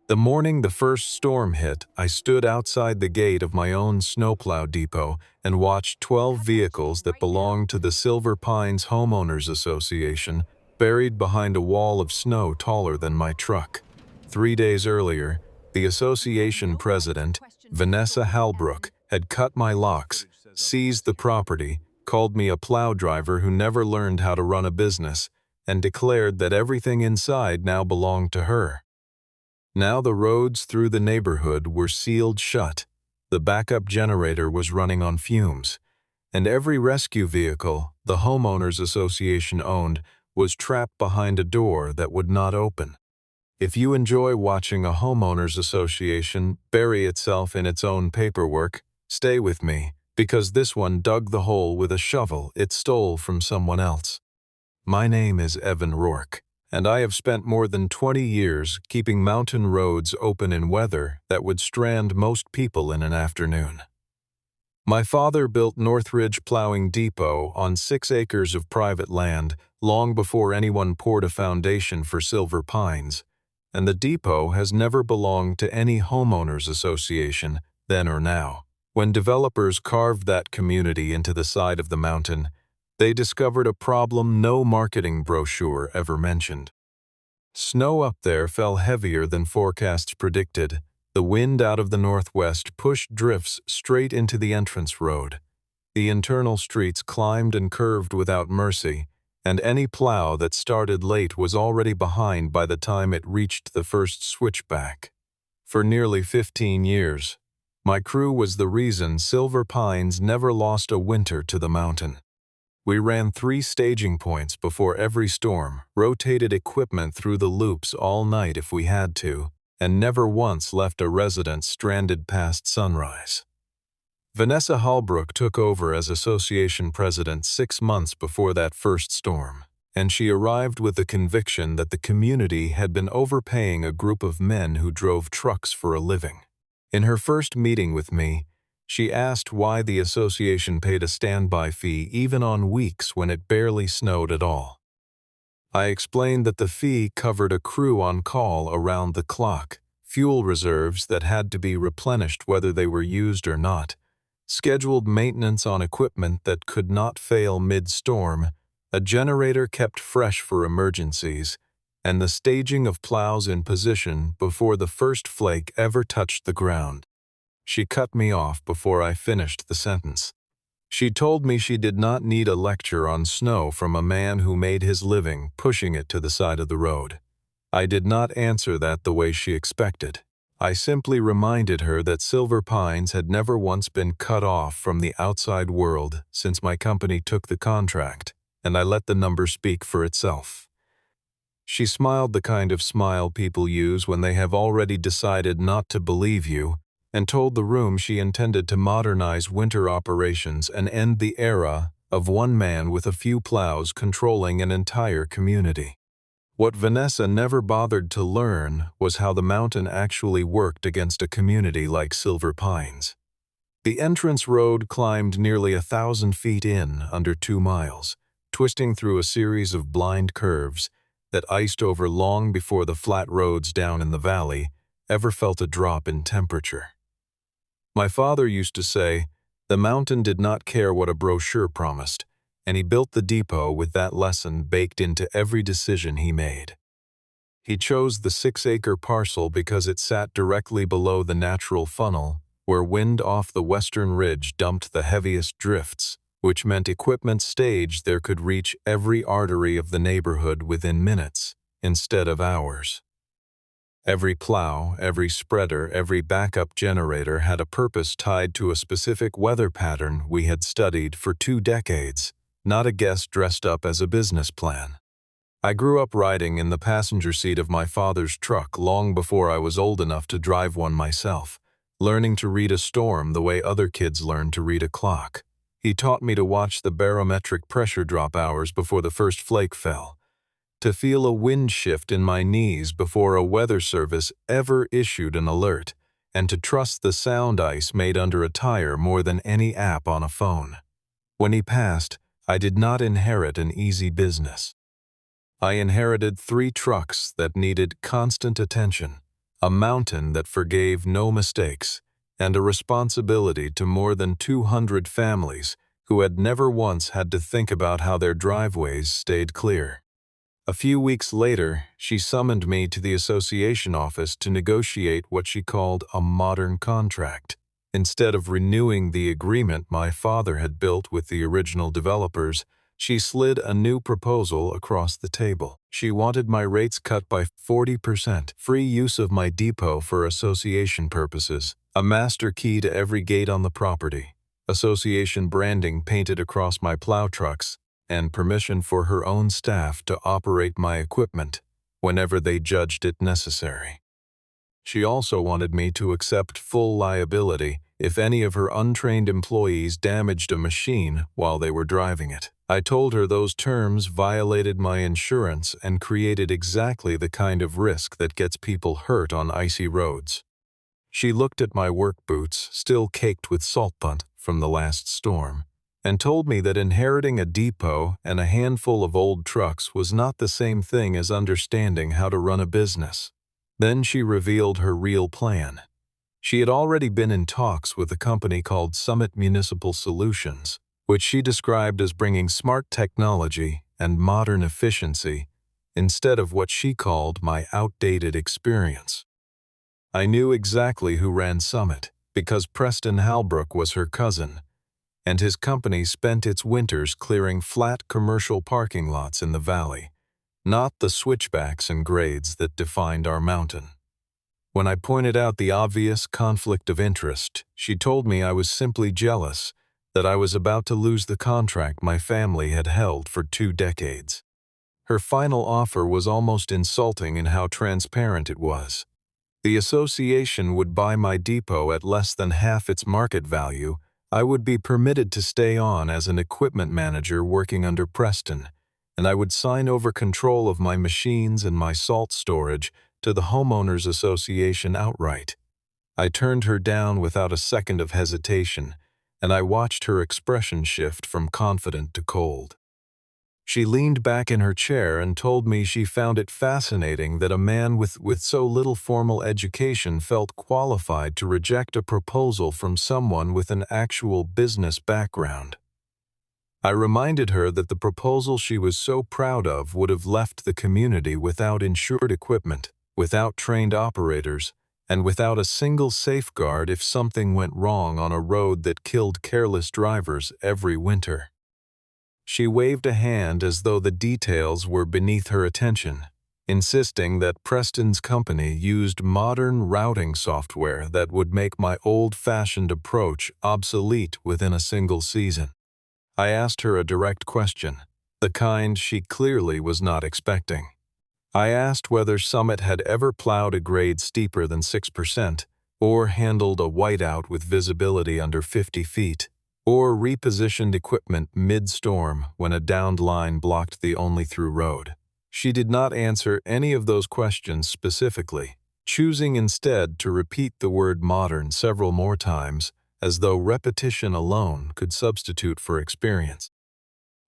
The morning the first storm hit, I stood outside the gate of my own snowplow depot and watched 12 vehicles that belonged to the Silver Pines Homeowners Association buried behind a wall of snow taller than my truck. 3 days earlier, the association president, Vanessa Halbrook, had cut my locks, seized the property, called me a plow driver who never learned how to run a business, and declared that everything inside now belonged to her. Now the roads through the neighborhood were sealed shut, the backup generator was running on fumes, and every rescue vehicle the homeowners association owned was trapped behind a door that would not open. If you enjoy watching a homeowners association bury itself in its own paperwork, stay with me, because this one dug the hole with a shovel it stole from someone else. My name is Evan Rourke, and I have spent more than 20 years keeping mountain roads open in weather that would strand most people in an afternoon. My father built Northridge Plowing Depot on 6 acres of private land long before anyone poured a foundation for Silver Pines, and the depot has never belonged to any homeowners association, then or now. When developers carved that community into the side of the mountain, they discovered a problem no marketing brochure ever mentioned. Snow up there fell heavier than forecasts predicted. The wind out of the northwest pushed drifts straight into the entrance road. The internal streets climbed and curved without mercy, and any plow that started late was already behind by the time it reached the first switchback. For nearly 15 years, my crew was the reason Silver Pines never lost a winter to the mountain. We ran 3 staging points before every storm, rotated equipment through the loops all night if we had to, and never once left a resident stranded past sunrise. Vanessa Halbrook took over as association president 6 months before that first storm, and she arrived with the conviction that the community had been overpaying a group of men who drove trucks for a living. In her first meeting with me, she asked why the association paid a standby fee even on weeks when it barely snowed at all. I explained that the fee covered a crew on call around the clock, fuel reserves that had to be replenished whether they were used or not, scheduled maintenance on equipment that could not fail mid-storm, a generator kept fresh for emergencies, and the staging of plows in position before the first flake ever touched the ground. She cut me off before I finished the sentence. She told me she did not need a lecture on snow from a man who made his living pushing it to the side of the road. I did not answer that the way she expected. I simply reminded her that Silver Pines had never once been cut off from the outside world since my company took the contract, and I let the number speak for itself. She smiled the kind of smile people use when they have already decided not to believe you, and told the room she intended to modernize winter operations and end the era of one man with a few plows controlling an entire community. What Vanessa never bothered to learn was how the mountain actually worked against a community like Silver Pines. The entrance road climbed nearly 1,000 feet in under 2 miles, twisting through a series of blind curves that iced over long before the flat roads down in the valley ever felt a drop in temperature. My father used to say, the mountain did not care what a brochure promised, and he built the depot with that lesson baked into every decision he made. He chose the 6-acre parcel because it sat directly below the natural funnel, where wind off the western ridge dumped the heaviest drifts, which meant equipment staged there could reach every artery of the neighborhood within minutes, instead of hours. Every plow, every spreader, every backup generator had a purpose tied to a specific weather pattern we had studied for 2 decades, not a guest dressed up as a business plan. I grew up riding in the passenger seat of my father's truck long before I was old enough to drive one myself, learning to read a storm the way other kids learn to read a clock. He taught me to watch the barometric pressure drop hours before the first flake fell, to feel a wind shift in my knees before a weather service ever issued an alert, and to trust the sound ice made under a tire more than any app on a phone. When he passed, I did not inherit an easy business. I inherited 3 trucks that needed constant attention, a mountain that forgave no mistakes, and a responsibility to more than 200 families who had never once had to think about how their driveways stayed clear. A few weeks later, she summoned me to the association office to negotiate what she called a modern contract. Instead of renewing the agreement my father had built with the original developers, she slid a new proposal across the table. She wanted my rates cut by 40%, free use of my depot for association purposes, a master key to every gate on the property, association branding painted across my plow trucks, and permission for her own staff to operate my equipment whenever they judged it necessary. She also wanted me to accept full liability if any of her untrained employees damaged a machine while they were driving it. I told her those terms violated my insurance and created exactly the kind of risk that gets people hurt on icy roads. She looked at my work boots, still caked with salt punt from the last storm, and told me that inheriting a depot and a handful of old trucks was not the same thing as understanding how to run a business. Then she revealed her real plan. She had already been in talks with a company called Summit Municipal Solutions, which she described as bringing smart technology and modern efficiency instead of what she called my outdated experience. I knew exactly who ran Summit because Preston Halbrook was her cousin, and his company spent its winters clearing flat commercial parking lots in the valley, not the switchbacks and grades that defined our mountain. When I pointed out the obvious conflict of interest, she told me I was simply jealous that I was about to lose the contract my family had held for 2 decades. Her final offer was almost insulting in how transparent it was. The association would buy my depot at less than half its market value. I would be permitted to stay on as an equipment manager working under Preston, and I would sign over control of my machines and my salt storage to the homeowners association outright. I turned her down without a second of hesitation, and I watched her expression shift from confident to cold. She leaned back in her chair and told me she found it fascinating that a man with so little formal education felt qualified to reject a proposal from someone with an actual business background. I reminded her that the proposal she was so proud of would have left the community without insured equipment, without trained operators, and without a single safeguard if something went wrong on a road that killed careless drivers every winter. She waved a hand as though the details were beneath her attention, insisting that Preston's company used modern routing software that would make my old-fashioned approach obsolete within a single season. I asked her a direct question, the kind she clearly was not expecting. I asked whether Summit had ever plowed a grade steeper than 6%, or handled a whiteout with visibility under 50 feet, or repositioned equipment mid-storm when a downed line blocked the only through road. She did not answer any of those questions specifically, choosing instead to repeat the word modern several more times, as though repetition alone could substitute for experience.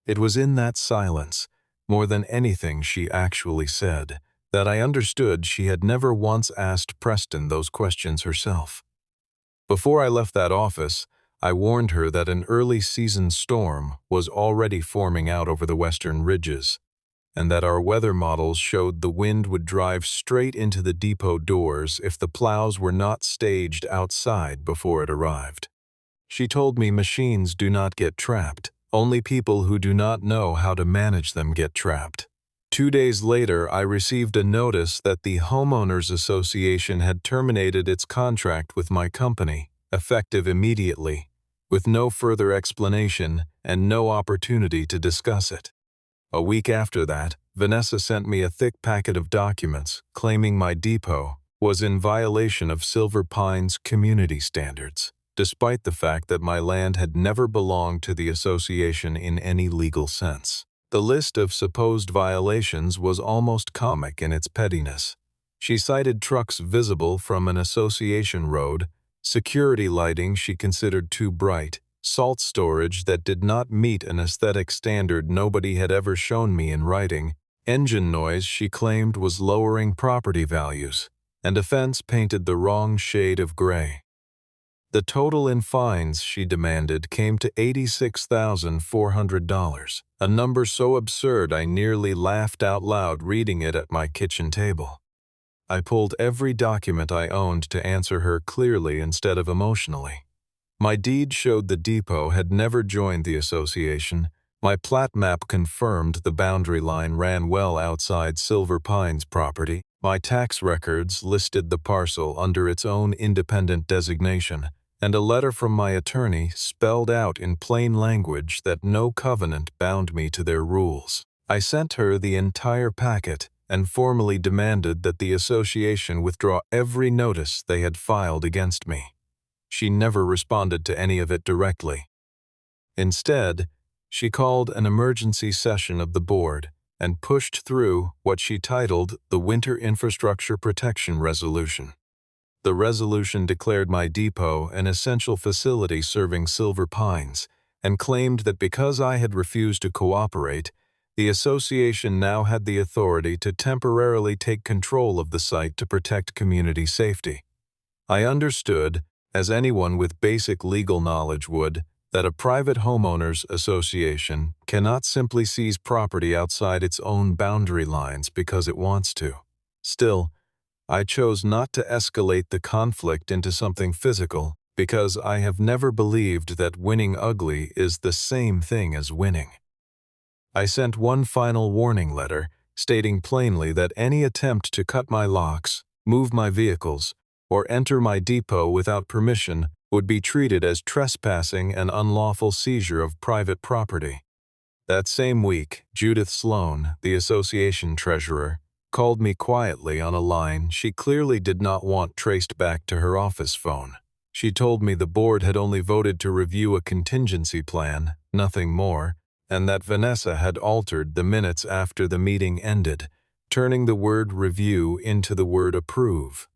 It was in that silence, more than anything she actually said, that I understood she had never once asked Preston those questions herself. Before I left that office, I warned her that an early season storm was already forming out over the western ridges, and that our weather models showed the wind would drive straight into the depot doors if the plows were not staged outside before it arrived. She told me machines do not get trapped, only people who do not know how to manage them get trapped. 2 days later, I received a notice that the Homeowners Association had terminated its contract with my company, effective immediately, with no further explanation and no opportunity to discuss it. A week after that, Vanessa sent me a thick packet of documents claiming my depot was in violation of Silver Pine's community standards, despite the fact that my land had never belonged to the association in any legal sense. The list of supposed violations was almost comic in its pettiness. She cited trucks visible from an association road, security lighting she considered too bright, salt storage that did not meet an aesthetic standard nobody had ever shown me in writing, engine noise she claimed was lowering property values, and a fence painted the wrong shade of gray. The total in fines she demanded came to $86,400, a number so absurd I nearly laughed out loud reading it at my kitchen table. I pulled every document I owned to answer her clearly instead of emotionally. My deed showed the depot had never joined the association. My plat map confirmed the boundary line ran well outside Silver Pines property. My tax records listed the parcel under its own independent designation, and a letter from my attorney spelled out in plain language that no covenant bound me to their rules. I sent her the entire packet and formally demanded that the association withdraw every notice they had filed against me. She never responded to any of it directly. Instead, she called an emergency session of the board and pushed through what she titled the Winter Infrastructure Protection Resolution. The resolution declared my depot an essential facility serving Silver Pines and claimed that because I had refused to cooperate, the association now had the authority to temporarily take control of the site to protect community safety. I understood, as anyone with basic legal knowledge would, that a private homeowners association cannot simply seize property outside its own boundary lines because it wants to. Still, I chose not to escalate the conflict into something physical because I have never believed that winning ugly is the same thing as winning. I sent one final warning letter stating plainly that any attempt to cut my locks, move my vehicles, or enter my depot without permission would be treated as trespassing and unlawful seizure of private property. That same week, Judith Sloan, the association treasurer, called me quietly on a line she clearly did not want traced back to her office phone. She told me the board had only voted to review a contingency plan, nothing more, and that Vanessa had altered the minutes after the meeting ended, turning the word review into the word approve.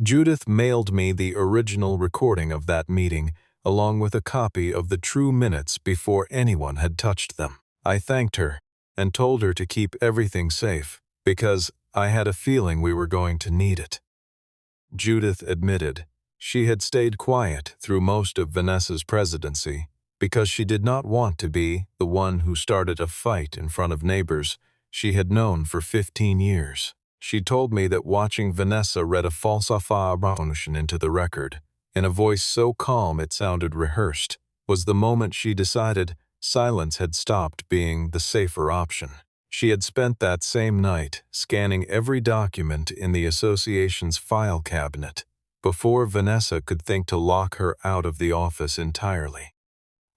Judith mailed me the original recording of that meeting, along with a copy of the true minutes before anyone had touched them. I thanked her and told her to keep everything safe, because I had a feeling we were going to need it. Judith admitted she had stayed quiet through most of Vanessa's presidency because she did not want to be the one who started a fight in front of neighbors she had known for 15 years. She told me that watching Vanessa read a falsification into the record, in a voice so calm it sounded rehearsed, was the moment she decided silence had stopped being the safer option. She had spent that same night scanning every document in the association's file cabinet before Vanessa could think to lock her out of the office entirely.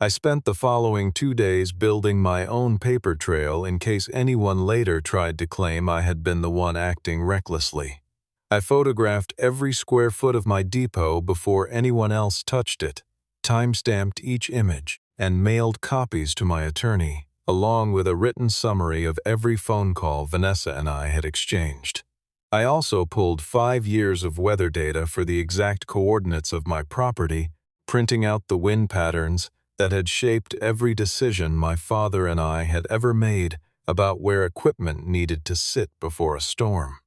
I spent the following 2 days building my own paper trail in case anyone later tried to claim I had been the one acting recklessly. I photographed every square foot of my depot before anyone else touched it, time-stamped each image, and mailed copies to my attorney, along with a written summary of every phone call Vanessa and I had exchanged. I also pulled 5 years of weather data for the exact coordinates of my property, printing out the wind patterns that had shaped every decision my father and I had ever made about where equipment needed to sit before a storm.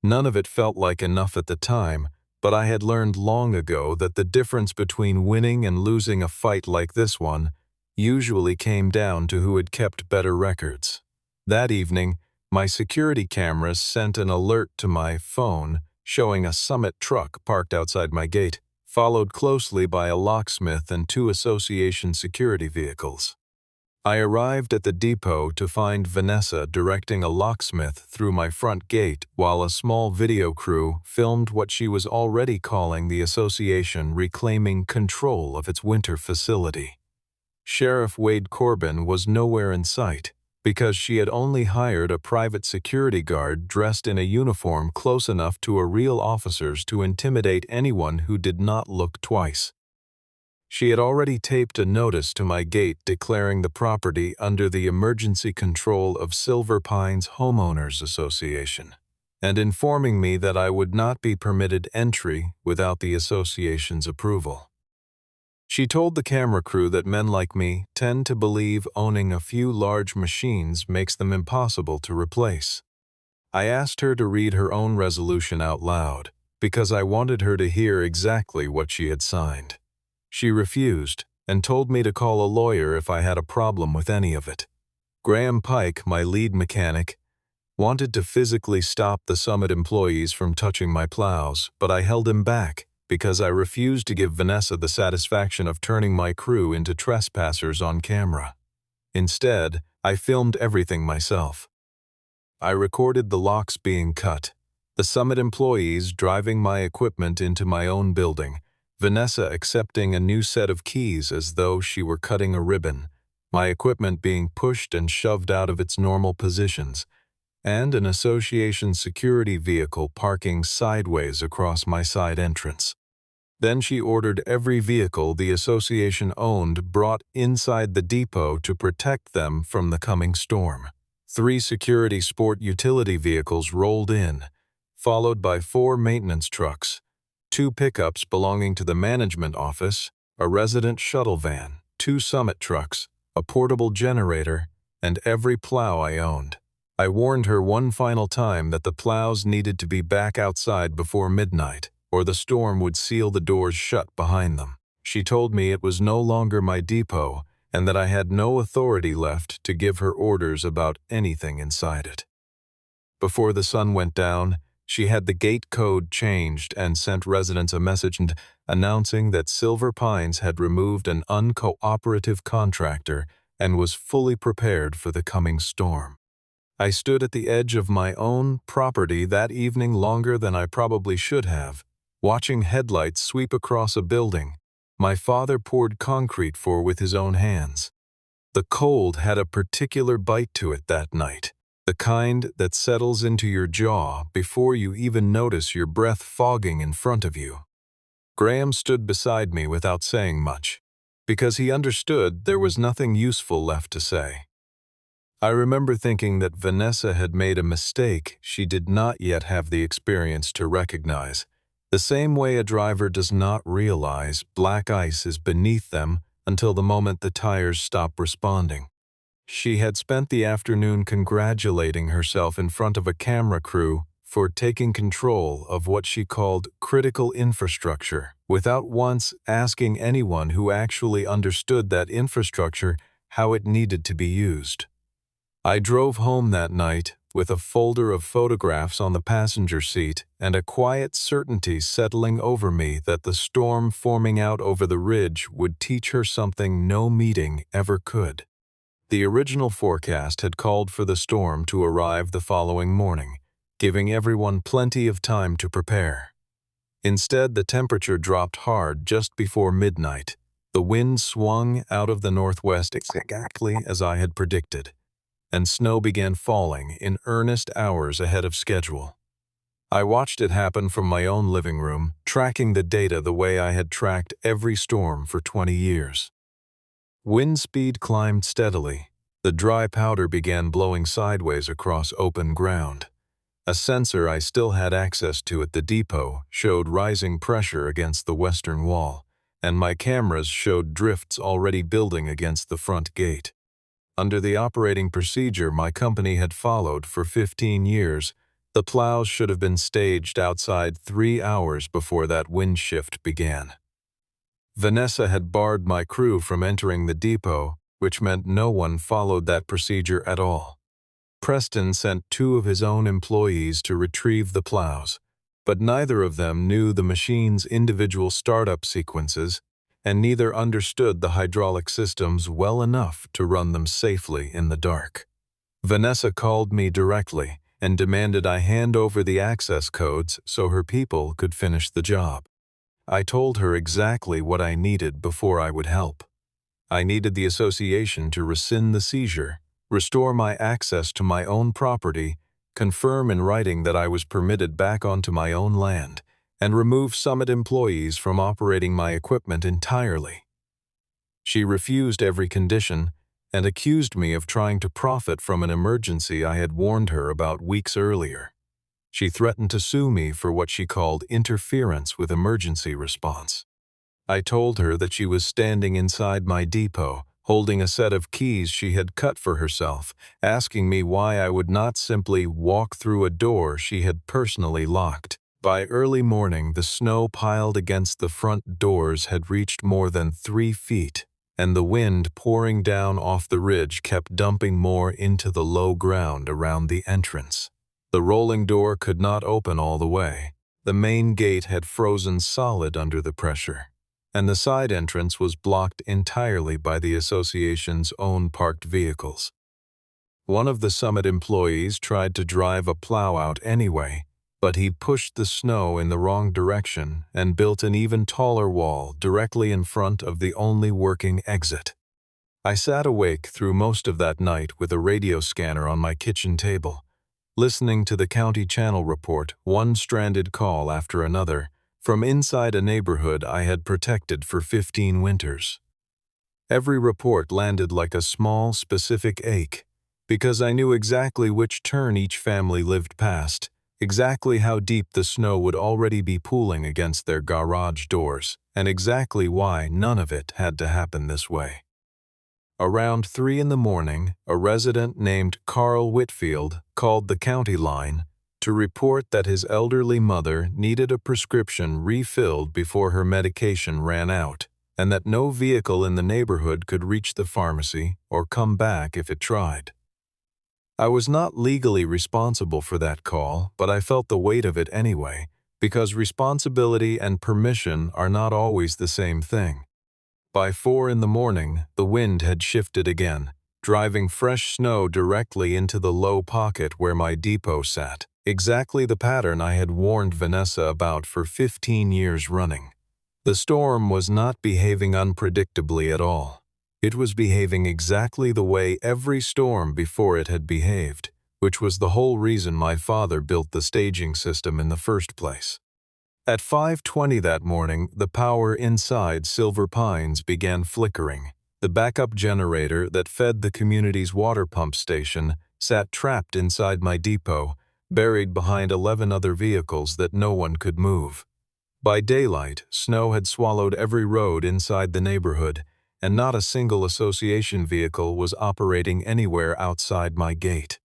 None of it felt like enough at the time, but I had learned long ago that the difference between winning and losing a fight like this one usually came down to who had kept better records. That evening, my security cameras sent an alert to my phone showing a Summit truck parked outside my gate, followed closely by a locksmith and 2 association security vehicles. I arrived at the depot to find Vanessa directing a locksmith through my front gate while a small video crew filmed what she was already calling the association reclaiming control of its winter facility. Sheriff Wade Corbin was nowhere in sight because she had only hired a private security guard dressed in a uniform close enough to a real officer's to intimidate anyone who did not look twice. She had already taped a notice to my gate declaring the property under the emergency control of Silver Pines Homeowners Association, and informing me that I would not be permitted entry without the association's approval. She told the camera crew that men like me tend to believe owning a few large machines makes them impossible to replace. I asked her to read her own resolution out loud, because I wanted her to hear exactly what she had signed. She refused, and told me to call a lawyer if I had a problem with any of it. Graham Pike, my lead mechanic, wanted to physically stop the Summit employees from touching my plows, but I held him back because I refused to give Vanessa the satisfaction of turning my crew into trespassers on camera. Instead, I filmed everything myself. I recorded the locks being cut, the Summit employees driving my equipment into my own building, Vanessa accepting a new set of keys as though she were cutting a ribbon, my equipment being pushed and shoved out of its normal positions, and an association security vehicle parking sideways across my side entrance. Then she ordered every vehicle the association owned brought inside the depot to protect them from the coming storm. 3 security sport utility vehicles rolled in, followed by 4 maintenance trucks, 2 pickups belonging to the management office, a resident shuttle van, 2 Summit trucks, a portable generator, and every plow I owned. I warned her one final time that the plows needed to be back outside before midnight, or the storm would seal the doors shut behind them. She told me it was no longer my depot and that I had no authority left to give her orders about anything inside it. Before the sun went down, she had the gate code changed and sent residents a message announcing that Silver Pines had removed an uncooperative contractor and was fully prepared for the coming storm. I stood at the edge of my own property that evening longer than I probably should have, watching headlights sweep across a building my father poured concrete for with his own hands. The cold had a particular bite to it that night, the kind that settles into your jaw before you even notice your breath fogging in front of you. Graham stood beside me without saying much, because he understood there was nothing useful left to say. I remember thinking that Vanessa had made a mistake she did not yet have the experience to recognize, the same way a driver does not realize black ice is beneath them until the moment the tires stop responding. She had spent the afternoon congratulating herself in front of a camera crew for taking control of what she called critical infrastructure, without once asking anyone who actually understood that infrastructure how it needed to be used. I drove home that night with a folder of photographs on the passenger seat and a quiet certainty settling over me that the storm forming out over the ridge would teach her something no meeting ever could. The original forecast had called for the storm to arrive the following morning, giving everyone plenty of time to prepare. Instead, the temperature dropped hard just before midnight. The wind swung out of the northwest exactly as I had predicted, and snow began falling in earnest hours ahead of schedule. I watched it happen from my own living room, tracking the data the way I had tracked every storm for 20 years. Wind speed climbed steadily. The dry powder began blowing sideways across open ground. A sensor I still had access to at the depot showed rising pressure against the western wall, and my cameras showed drifts already building against the front gate. Under the operating procedure my company had followed for 15 years, the plows should have been staged outside 3 hours before that wind shift began. Vanessa had barred my crew from entering the depot, which meant no one followed that procedure at all. Preston sent 2 of his own employees to retrieve the plows, but neither of them knew the machine's individual startup sequences, and neither understood the hydraulic systems well enough to run them safely in the dark. Vanessa called me directly and demanded I hand over the access codes so her people could finish the job. I told her exactly what I needed before I would help. I needed the association to rescind the seizure, restore my access to my own property, confirm in writing that I was permitted back onto my own land, and remove Summit employees from operating my equipment entirely. She refused every condition and accused me of trying to profit from an emergency I had warned her about weeks earlier. She threatened to sue me for what she called interference with emergency response. I told her that she was standing inside my depot, holding a set of keys she had cut for herself, asking me why I would not simply walk through a door she had personally locked. By early morning, the snow piled against the front doors had reached more than 3 feet, and the wind pouring down off the ridge kept dumping more into the low ground around the entrance. The rolling door could not open all the way. The main gate had frozen solid under the pressure, and the side entrance was blocked entirely by the association's own parked vehicles. One of the summit employees tried to drive a plow out anyway, but he pushed the snow in the wrong direction and built an even taller wall directly in front of the only working exit. I sat awake through most of that night with a radio scanner on my kitchen table, listening to the county channel report one stranded call after another from inside a neighborhood I had protected for 15 winters. Every report landed like a small, specific ache, because I knew exactly which turn each family lived past, exactly how deep the snow would already be pooling against their garage doors, and exactly why none of it had to happen this way. Around 3 in the morning, a resident named Carl Whitfield called the county line to report that his elderly mother needed a prescription refilled before her medication ran out, and that no vehicle in the neighborhood could reach the pharmacy or come back if it tried. I was not legally responsible for that call, but I felt the weight of it anyway, because responsibility and permission are not always the same thing. By 4 in the morning, the wind had shifted again, driving fresh snow directly into the low pocket where my depot sat, exactly the pattern I had warned Vanessa about for 15 years running. The storm was not behaving unpredictably at all. It was behaving exactly the way every storm before it had behaved, which was the whole reason my father built the staging system in the first place. At 5:20 that morning, the power inside Silver Pines began flickering. The backup generator that fed the community's water pump station sat trapped inside my depot, buried behind 11 other vehicles that no one could move. By daylight, snow had swallowed every road inside the neighborhood, and not a single association vehicle was operating anywhere outside my gate.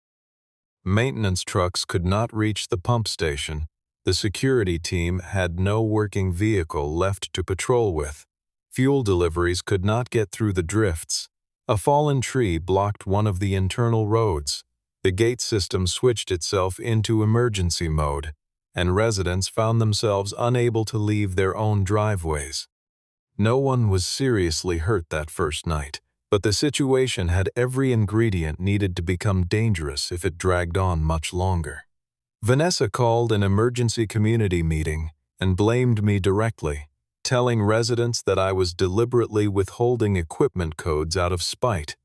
Maintenance trucks could not reach the pump station. The security team had no working vehicle left to patrol with. Fuel deliveries could not get through the drifts. A fallen tree blocked one of the internal roads. The gate system switched itself into emergency mode, and residents found themselves unable to leave their own driveways. No one was seriously hurt that first night, but the situation had every ingredient needed to become dangerous if it dragged on much longer. Vanessa called an emergency community meeting and blamed me directly, telling residents that I was deliberately withholding equipment codes out of spite.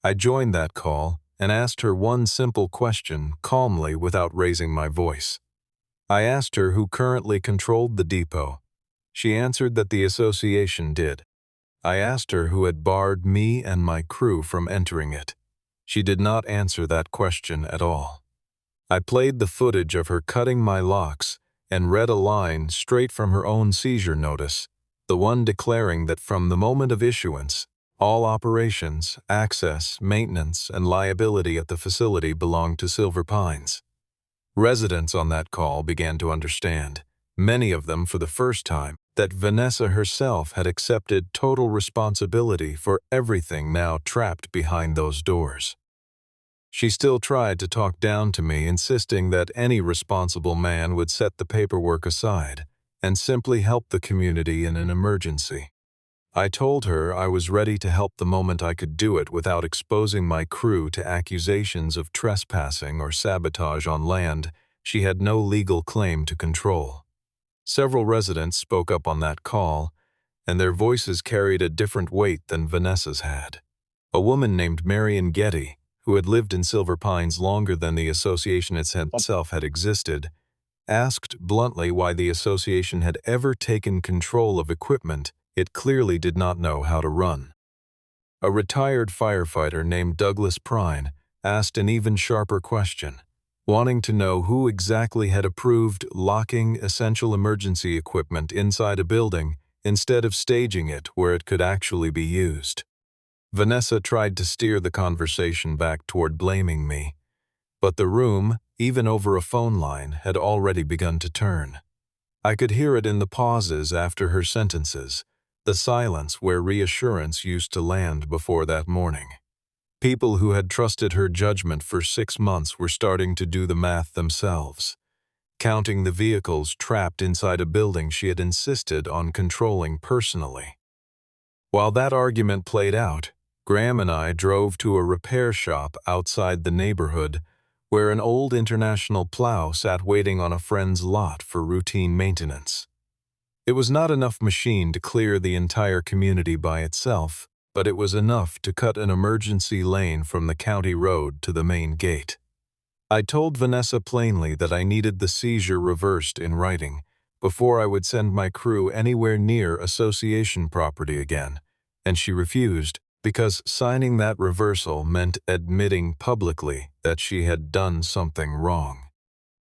I joined that call and asked her one simple question calmly without raising my voice. I asked her who currently controlled the depot. She answered that the association did. I asked her who had barred me and my crew from entering it. She did not answer that question at all. I played the footage of her cutting my locks and read a line straight from her own seizure notice, the one declaring that from the moment of issuance, all operations, access, maintenance, and liability at the facility belonged to Silver Pines. Residents on that call began to understand, many of them for the first time, that Vanessa herself had accepted total responsibility for everything now trapped behind those doors. She still tried to talk down to me, insisting that any responsible man would set the paperwork aside and simply help the community in an emergency. I told her I was ready to help the moment I could do it without exposing my crew to accusations of trespassing or sabotage on land she had no legal claim to control. Several residents spoke up on that call, and their voices carried a different weight than Vanessa's had. A woman named Marion Getty, who had lived in Silver Pines longer than the association itself had existed, asked bluntly why the association had ever taken control of equipment it clearly did not know how to run. A retired firefighter named Douglas Prine asked an even sharper question, wanting to know who exactly had approved locking essential emergency equipment inside a building instead of staging it where it could actually be used. Vanessa tried to steer the conversation back toward blaming me, but the room, even over a phone line, had already begun to turn. I could hear it in the pauses after her sentences, the silence where reassurance used to land before that morning. People who had trusted her judgment for 6 months were starting to do the math themselves, counting the vehicles trapped inside a building she had insisted on controlling personally. While that argument played out, Graham and I drove to a repair shop outside the neighborhood where an old international plow sat waiting on a friend's lot for routine maintenance. It was not enough machine to clear the entire community by itself, but it was enough to cut an emergency lane from the county road to the main gate. I told Vanessa plainly that I needed the seizure reversed in writing before I would send my crew anywhere near association property again, and she refused because signing that reversal meant admitting publicly that she had done something wrong.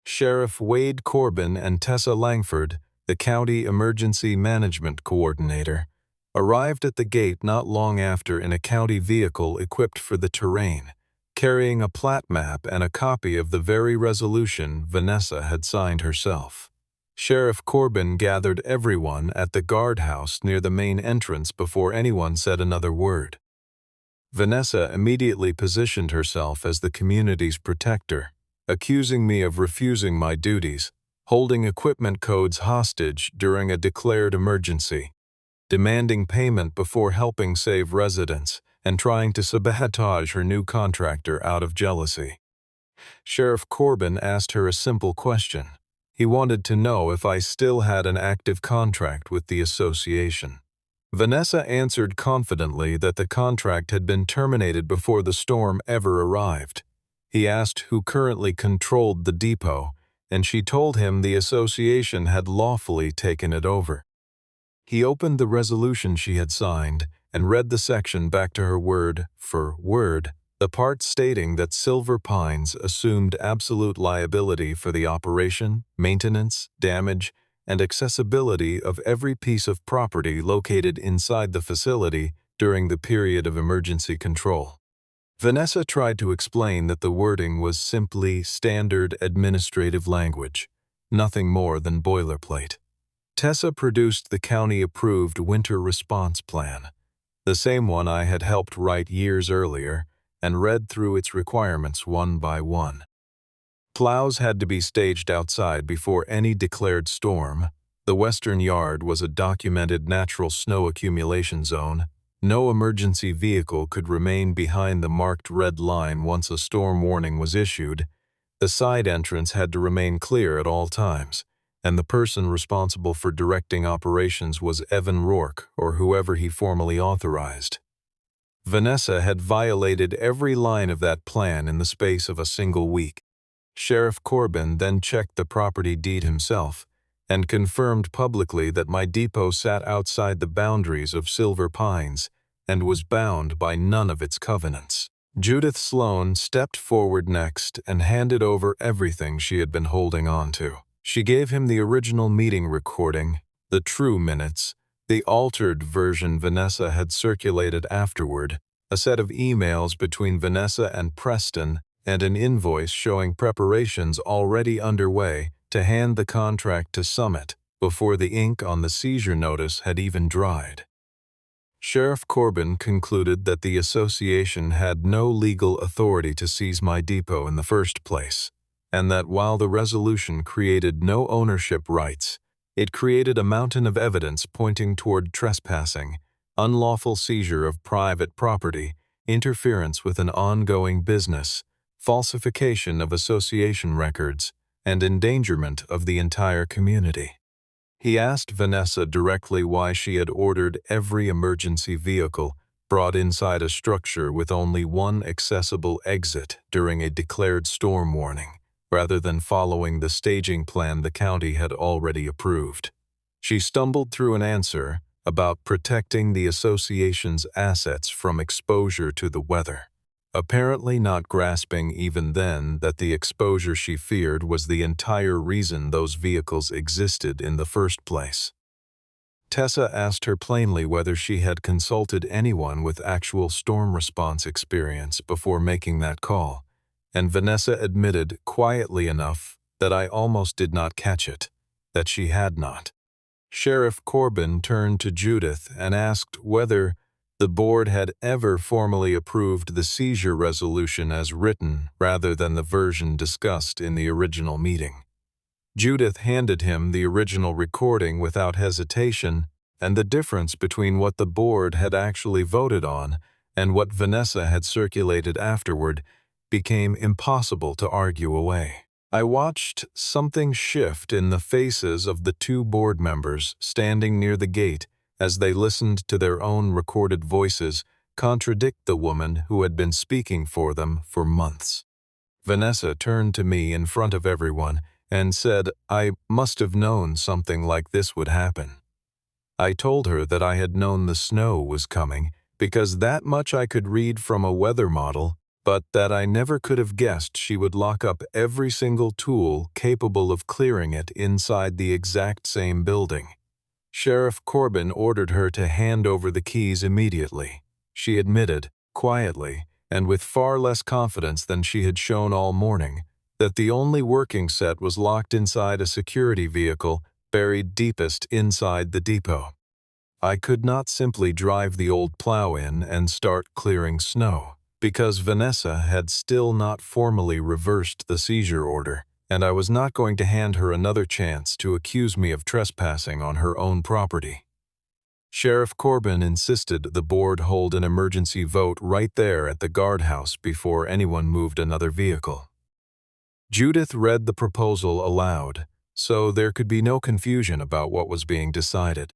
Sheriff Wade Corbin and Tessa Langford, the county emergency management coordinator, arrived at the gate not long after in a county vehicle equipped for the terrain, carrying a plat map and a copy of the very resolution Vanessa had signed herself. Sheriff Corbin gathered everyone at the guardhouse near the main entrance before anyone said another word. Vanessa immediately positioned herself as the community's protector, accusing me of refusing my duties, holding equipment codes hostage during a declared emergency, demanding payment before helping save residents, and trying to sabotage her new contractor out of jealousy. Sheriff Corbin asked her a simple question. He wanted to know if I still had an active contract with the association. Vanessa answered confidently that the contract had been terminated before the storm ever arrived. He asked who currently controlled the depot, and she told him the association had lawfully taken it over. He opened the resolution she had signed and read the section back to her word for word, the part stating that Silver Pines assumed absolute liability for the operation, maintenance, damage, and accessibility of every piece of property located inside the facility during the period of emergency control. Vanessa tried to explain that the wording was simply standard administrative language, nothing more than boilerplate. Tessa produced the county-approved winter response plan, the same one I had helped write years earlier, and read through its requirements one by one. Plows had to be staged outside before any declared storm. The western yard was a documented natural snow accumulation zone. No emergency vehicle could remain behind the marked red line once a storm warning was issued. The side entrance had to remain clear at all times, and the person responsible for directing operations was Evan Rourke or whoever he formally authorized. Vanessa had violated every line of that plan in the space of a single week. Sheriff Corbin then checked the property deed himself and confirmed publicly that my depot sat outside the boundaries of Silver Pines and was bound by none of its covenants. Judith Sloan stepped forward next and handed over everything she had been holding on to. She gave him the original meeting recording, the true minutes, the altered version Vanessa had circulated afterward, a set of emails between Vanessa and Preston, and an invoice showing preparations already underway to hand the contract to Summit before the ink on the seizure notice had even dried. Sheriff Corbin concluded that the association had no legal authority to seize my depot in the first place, and that while the resolution created no ownership rights, it created a mountain of evidence pointing toward trespassing, unlawful seizure of private property, interference with an ongoing business, falsification of association records, and endangerment of the entire community. He asked Vanessa directly why she had ordered every emergency vehicle brought inside a structure with only one accessible exit during a declared storm warning, rather than following the staging plan the county had already approved. She stumbled through an answer about protecting the association's assets from exposure to the weather, apparently not grasping even then that the exposure she feared was the entire reason those vehicles existed in the first place. Tessa asked her plainly whether she had consulted anyone with actual storm response experience before making that call, and Vanessa admitted quietly enough that I almost did not catch it, that she had not. Sheriff Corbin turned to Judith and asked whether the board had ever formally approved the seizure resolution as written rather than the version discussed in the original meeting. Judith handed him the original recording without hesitation, and the difference between what the board had actually voted on and what Vanessa had circulated afterward became impossible to argue away. I watched something shift in the faces of the two board members standing near the gate as they listened to their own recorded voices contradict the woman who had been speaking for them for months. Vanessa turned to me in front of everyone and said I must have known something like this would happen. I told her that I had known the snow was coming because that much I could read from a weather model, but that I never could have guessed she would lock up every single tool capable of clearing it inside the exact same building. Sheriff Corbin ordered her to hand over the keys immediately. She admitted, quietly, and with far less confidence than she had shown all morning, that the only working set was locked inside a security vehicle buried deepest inside the depot. I could not simply drive the old plow in and start clearing snow, because Vanessa had still not formally reversed the seizure order, and I was not going to hand her another chance to accuse me of trespassing on her own property. Sheriff Corbin insisted the board hold an emergency vote right there at the guardhouse before anyone moved another vehicle. Judith read the proposal aloud, so there could be no confusion about what was being decided.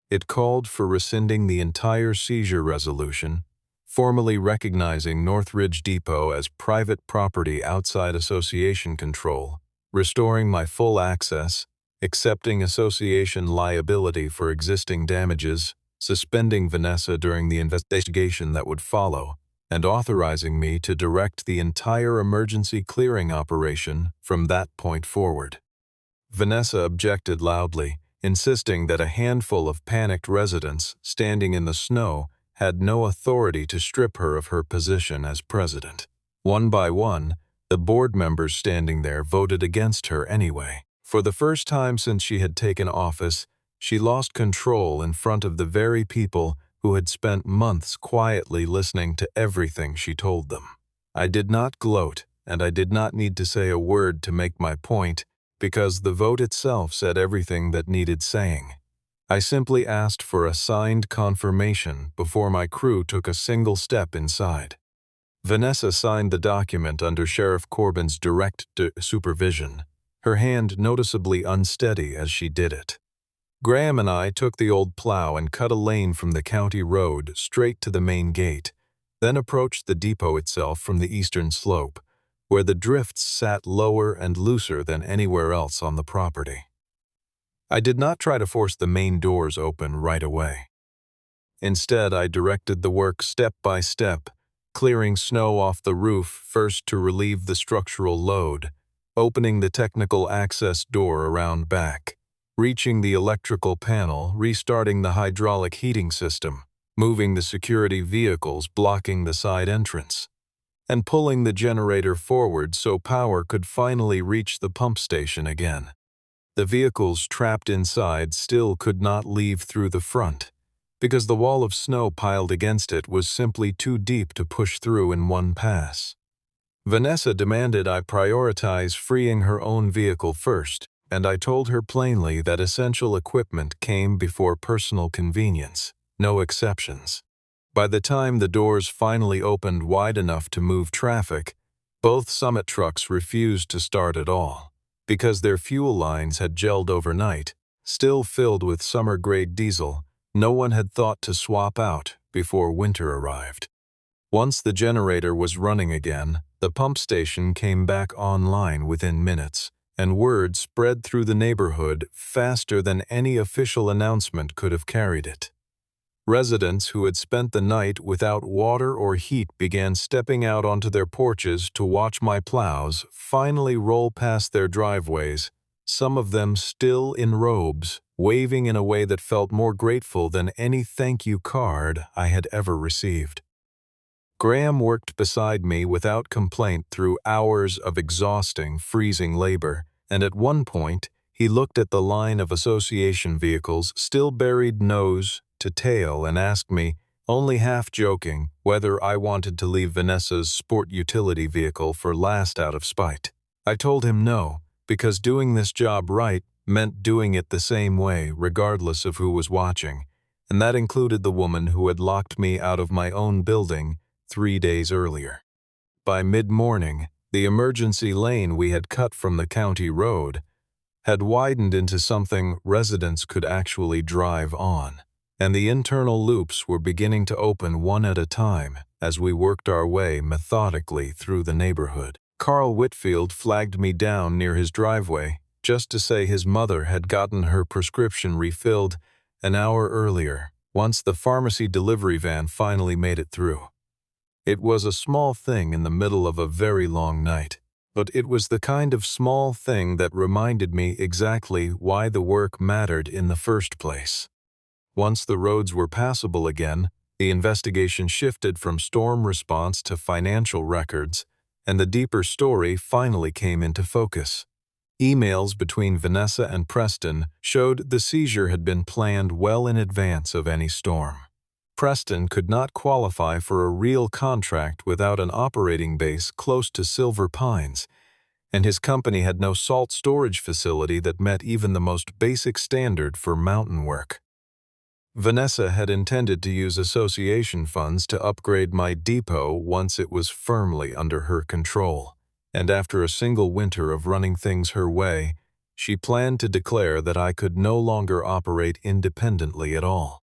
It called for rescinding the entire seizure resolution, formally recognizing Northridge Depot as private property outside association control, restoring my full access, accepting association liability for existing damages, suspending Vanessa during the investigation that would follow, and authorizing me to direct the entire emergency clearing operation from that point forward. Vanessa objected loudly, insisting that a handful of panicked residents standing in the snow had no authority to strip her of her position as president. One by one, the board members standing there voted against her anyway. For the first time since she had taken office, she lost control in front of the very people who had spent months quietly listening to everything she told them. I did not gloat, and I did not need to say a word to make my point, because the vote itself said everything that needed saying. I simply asked for a signed confirmation before my crew took a single step inside. Vanessa signed the document under Sheriff Corbin's direct supervision, her hand noticeably unsteady as she did it. Graham and I took the old plow and cut a lane from the county road straight to the main gate, then approached the depot itself from the eastern slope, where the drifts sat lower and looser than anywhere else on the property. I did not try to force the main doors open right away. Instead, I directed the work step by step, clearing snow off the roof first to relieve the structural load, opening the technical access door around back, reaching the electrical panel, restarting the hydraulic heating system, moving the security vehicles blocking the side entrance, and pulling the generator forward so power could finally reach the pump station again. The vehicles trapped inside still could not leave through the front, because the wall of snow piled against it was simply too deep to push through in one pass. Vanessa demanded I prioritize freeing her own vehicle first, and I told her plainly that essential equipment came before personal convenience, no exceptions. By the time the doors finally opened wide enough to move traffic, both Summit trucks refused to start at all, because their fuel lines had gelled overnight, still filled with summer-grade diesel. No one had thought to swap out before winter arrived. Once the generator was running again, the pump station came back online within minutes, and word spread through the neighborhood faster than any official announcement could have carried it. Residents who had spent the night without water or heat began stepping out onto their porches to watch my plows finally roll past their driveways, some of them still in robes, waving in a way that felt more grateful than any thank you card I had ever received. Graham worked beside me without complaint through hours of exhausting, freezing labor, and at one point, he looked at the line of association vehicles still buried nose to tail and asked me, only half joking, whether I wanted to leave Vanessa's sport utility vehicle for last out of spite. I told him no, because doing this job right meant doing it the same way regardless of who was watching, and that included the woman who had locked me out of my own building 3 days earlier. By mid-morning, the emergency lane we had cut from the county road had widened into something residents could actually drive on, and the internal loops were beginning to open one at a time as we worked our way methodically through the neighborhood. Carl Whitfield flagged me down near his driveway just to say his mother had gotten her prescription refilled an hour earlier, once the pharmacy delivery van finally made it through. It was a small thing in the middle of a very long night, but it was the kind of small thing that reminded me exactly why the work mattered in the first place. Once the roads were passable again, the investigation shifted from storm response to financial records, and the deeper story finally came into focus. Emails between Vanessa and Preston showed the seizure had been planned well in advance of any storm. Preston could not qualify for a real contract without an operating base close to Silver Pines, and his company had no salt storage facility that met even the most basic standard for mountain work. Vanessa had intended to use association funds to upgrade my depot once it was firmly under her control, and after a single winter of running things her way, she planned to declare that I could no longer operate independently at all.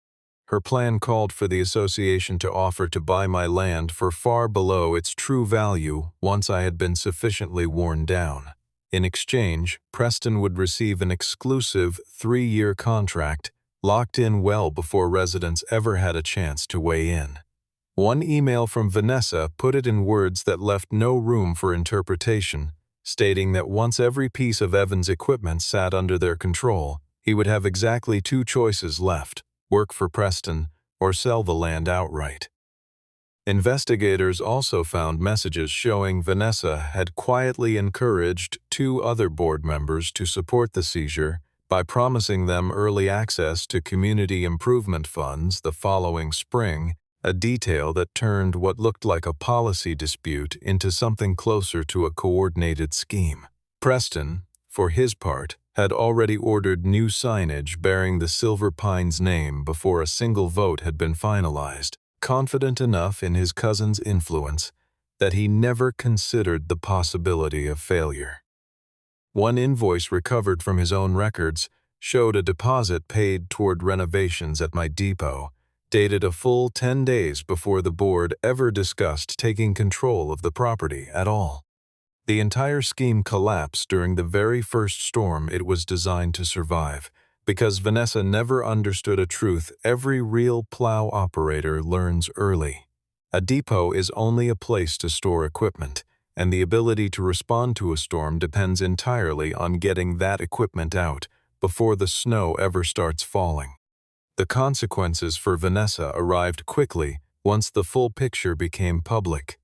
Her plan called for the association to offer to buy my land for far below its true value once I had been sufficiently worn down. In exchange, Preston would receive an exclusive 3-year contract, locked in well before residents ever had a chance to weigh in. One email from Vanessa put it in words that left no room for interpretation, stating that once every piece of Evan's equipment sat under their control, he would have exactly 2 choices left: work for Preston or sell the land outright. Investigators also found messages showing Vanessa had quietly encouraged 2 other board members to support the seizure by promising them early access to community improvement funds the following spring, a detail that turned what looked like a policy dispute into something closer to a coordinated scheme. Preston, for his part, had already ordered new signage bearing the Silver Pines name before a single vote had been finalized, confident enough in his cousin's influence that he never considered the possibility of failure. One invoice recovered from his own records showed a deposit paid toward renovations at my depot, dated a full 10 days before the board ever discussed taking control of the property at all. The entire scheme collapsed during the very first storm it was designed to survive, because Vanessa never understood a truth every real plow operator learns early. A depot is only a place to store equipment, and the ability to respond to a storm depends entirely on getting that equipment out before the snow ever starts falling. The consequences for Vanessa arrived quickly once the full picture became public.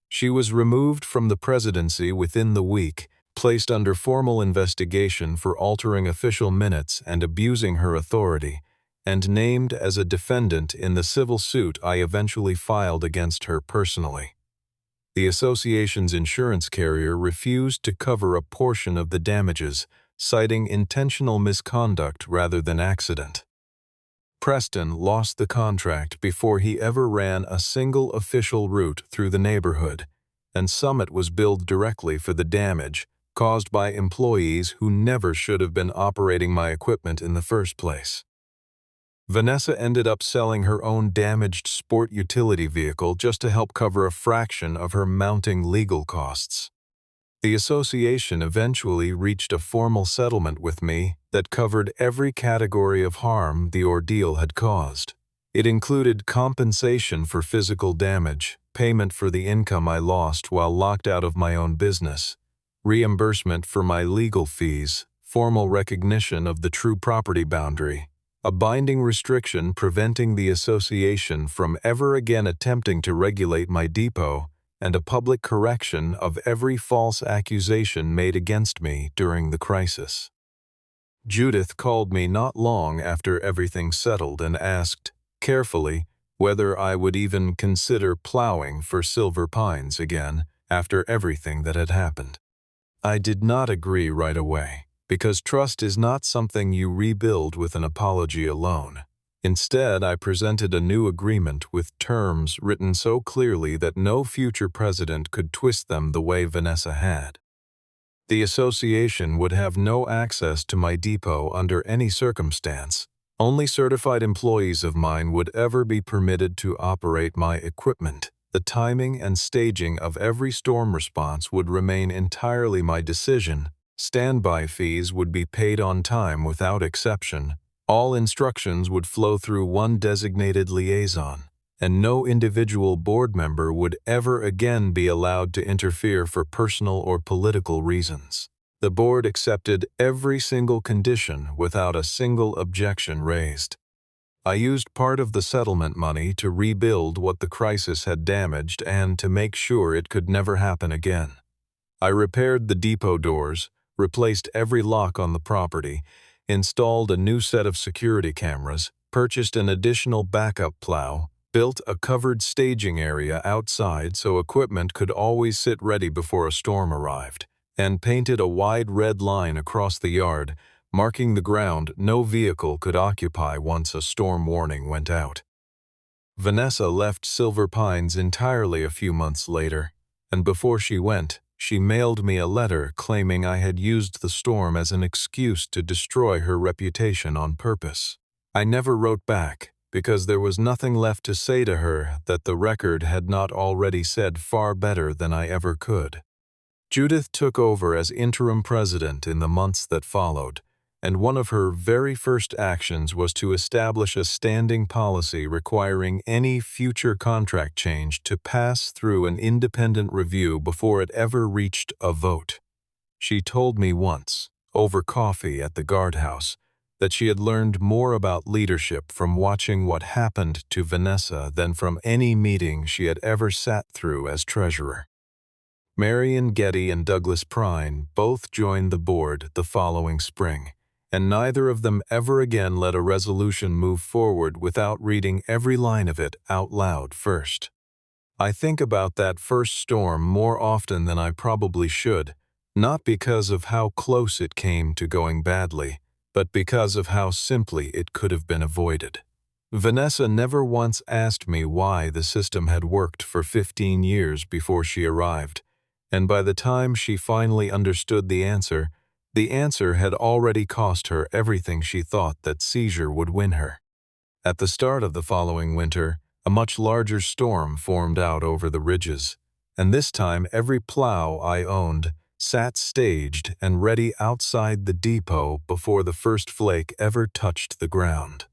She was removed from the presidency within the week, placed under formal investigation for altering official minutes and abusing her authority, and named as a defendant in the civil suit I eventually filed against her personally. The association's insurance carrier refused to cover a portion of the damages, citing intentional misconduct rather than accident. Preston lost the contract before he ever ran a single official route through the neighborhood, and Summit was billed directly for the damage caused by employees who never should have been operating my equipment in the first place. Vanessa ended up selling her own damaged sport utility vehicle just to help cover a fraction of her mounting legal costs. The association eventually reached a formal settlement with me that covered every category of harm the ordeal had caused. It included compensation for physical damage, payment for the income I lost while locked out of my own business, reimbursement for my legal fees, formal recognition of the true property boundary, a binding restriction preventing the association from ever again attempting to regulate my depot, and a public correction of every false accusation made against me during the crisis. Judith called me not long after everything settled and asked, carefully, whether I would even consider plowing for Silver Pines again after everything that had happened. I did not agree right away, because trust is not something you rebuild with an apology alone. Instead, I presented a new agreement with terms written so clearly that no future president could twist them the way Vanessa had. The association would have no access to my depot under any circumstance. Only certified employees of mine would ever be permitted to operate my equipment. The timing and staging of every storm response would remain entirely my decision. Standby fees would be paid on time without exception. All instructions would flow through one designated liaison, and no individual board member would ever again be allowed to interfere for personal or political reasons. The board accepted every single condition without a single objection raised. I used part of the settlement money to rebuild what the crisis had damaged and to make sure it could never happen again. I repaired the depot doors, replaced every lock on the property, installed a new set of security cameras, purchased an additional backup plow, built a covered staging area outside so equipment could always sit ready before a storm arrived, and painted a wide red line across the yard, marking the ground no vehicle could occupy once a storm warning went out. Vanessa left Silver Pines entirely a few months later, and before she went, she mailed me a letter claiming I had used the storm as an excuse to destroy her reputation on purpose. I never wrote back, because there was nothing left to say to her that the record had not already said far better than I ever could. Judith took over as interim president in the months that followed, and one of her very first actions was to establish a standing policy requiring any future contract change to pass through an independent review before it ever reached a vote. She told me once, over coffee at the guardhouse, that she had learned more about leadership from watching what happened to Vanessa than from any meeting she had ever sat through as treasurer. Marion Getty and Douglas Prine both joined the board the following spring, and neither of them ever again let a resolution move forward without reading every line of it out loud first. I think about that first storm more often than I probably should, not because of how close it came to going badly, but because of how simply it could have been avoided. Vanessa never once asked me why the system had worked for 15 years before she arrived, and by the time she finally understood the answer had already cost her everything she thought that seizure would win her. At the start of the following winter, a much larger storm formed out over the ridges, and this time every plow I owned sat staged and ready outside the depot before the first flake ever touched the ground.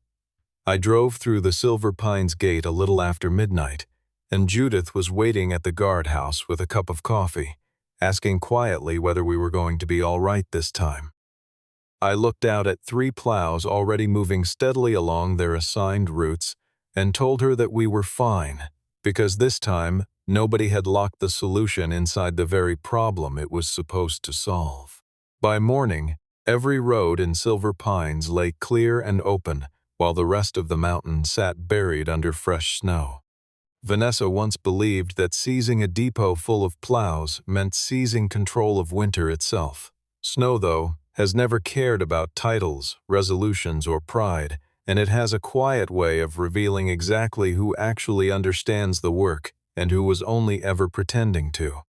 I drove through the Silver Pines gate a little after midnight, and Judith was waiting at the guardhouse with a cup of coffee, asking quietly whether we were going to be all right this time. I looked out at 3 plows already moving steadily along their assigned routes and told her that we were fine, because this time nobody had locked the solution inside the very problem it was supposed to solve. By morning, every road in Silver Pines lay clear and open, while the rest of the mountain sat buried under fresh snow. Vanessa once believed that seizing a depot full of plows meant seizing control of winter itself. Snow, though, has never cared about titles, resolutions, or pride, and it has a quiet way of revealing exactly who actually understands the work and who was only ever pretending to.